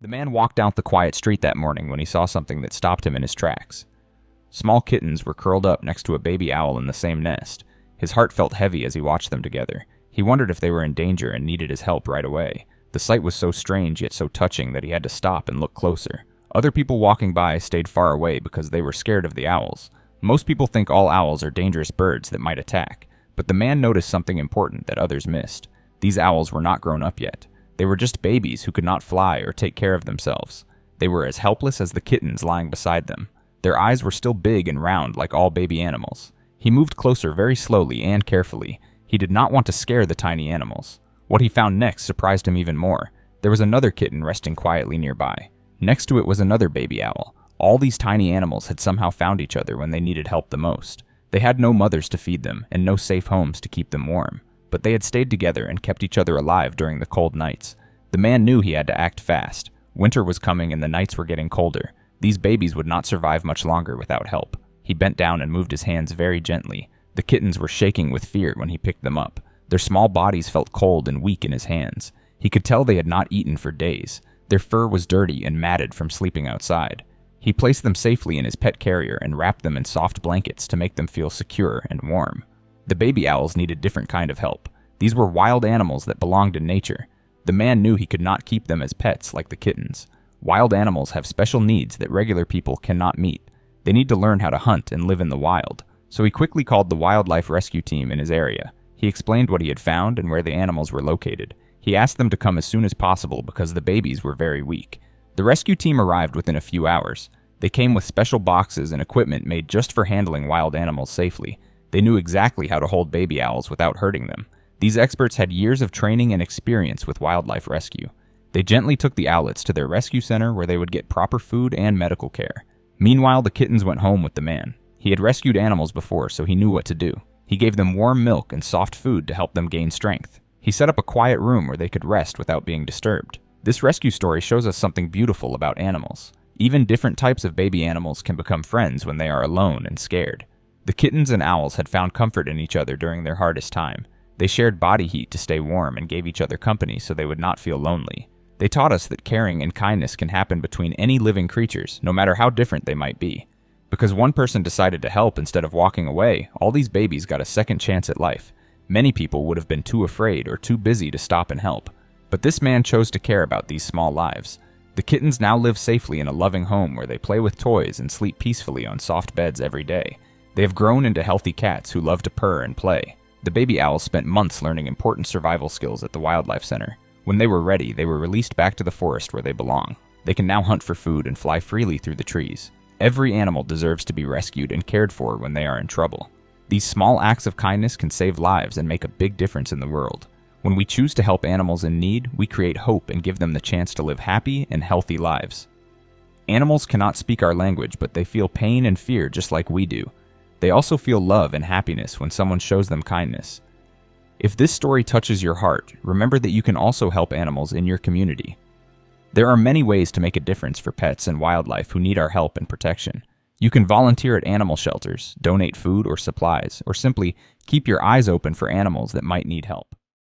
The man walked down the quiet street that morning when he saw something that stopped him in his tracks. Small kittens were curled up next to a baby owl in the same nest. His heart felt heavy as he watched them together. He wondered if they were in danger and needed his help right away. The sight was so strange yet so touching that he had to stop and look closer. Other people walking by stayed far away because they were scared of the owls. Most people think all owls are dangerous birds that might attack, but the man noticed something important that others missed. These owls were not grown up yet. They were just babies who could not fly or take care of themselves. They were as helpless as the kittens lying beside them. Their eyes were still big and round like all baby animals. He moved closer very slowly and carefully. He did not want to scare the tiny animals. What he found next surprised him even more. There was another kitten resting quietly nearby. Next to it was another baby owl. All these tiny animals had somehow found each other when they needed help the most. They had no mothers to feed them and no safe homes to keep them warm, but they had stayed together and kept each other alive during the cold nights. The man knew he had to act fast. Winter was coming and the nights were getting colder. These babies would not survive much longer without help. He bent down and moved his hands very gently. The kittens were shaking with fear when he picked them up. Their small bodies felt cold and weak in his hands. He could tell they had not eaten for days. Their fur was dirty and matted from sleeping outside. He placed them safely in his pet carrier and wrapped them in soft blankets to make them feel secure and warm. The baby owls needed different kind of help. These were wild animals that belonged in nature. The man knew he could not keep them as pets like the kittens. Wild animals have special needs that regular people cannot meet. They need to learn how to hunt and live in the wild. So he quickly called the wildlife rescue team in his area. He explained what he had found and where the animals were located. He asked them to come as soon as possible because the babies were very weak. The rescue team arrived within a few hours. They came with special boxes and equipment made just for handling wild animals safely. They knew exactly how to hold baby owls without hurting them. These experts had years of training and experience with wildlife rescue. They gently took the owlets to their rescue center where they would get proper food and medical care. Meanwhile, the kittens went home with the man. He had rescued animals before, so he knew what to do. He gave them warm milk and soft food to help them gain strength. He set up a quiet room where they could rest without being disturbed. This rescue story shows us something beautiful about animals. Even different types of baby animals can become friends when they are alone and scared. The kittens and owls had found comfort in each other during their hardest time. They shared body heat to stay warm and gave each other company so they would not feel lonely. They taught us that caring and kindness can happen between any living creatures, no matter how different they might be. Because one person decided to help instead of walking away, all these babies got a second chance at life. Many people would have been too afraid or too busy to stop and help. But this man chose to care about these small lives. The kittens now live safely in a loving home where they play with toys and sleep peacefully on soft beds every day. They have grown into healthy cats who love to purr and play. The baby owls spent months learning important survival skills at the wildlife center. When they were ready, they were released back to the forest where they belong. They can now hunt for food and fly freely through the trees. Every animal deserves to be rescued and cared for when they are in trouble. These small acts of kindness can save lives and make a big difference in the world. When we choose to help animals in need, we create hope and give them the chance to live happy and healthy lives. Animals cannot speak our language, but they feel pain and fear just like we do. They also feel love and happiness when someone shows them kindness. If this story touches your heart, remember that you can also help animals in your community. There are many ways to make a difference for pets and wildlife who need our help and protection. You can volunteer at animal shelters, donate food or supplies, or simply keep your eyes open for animals that might need help.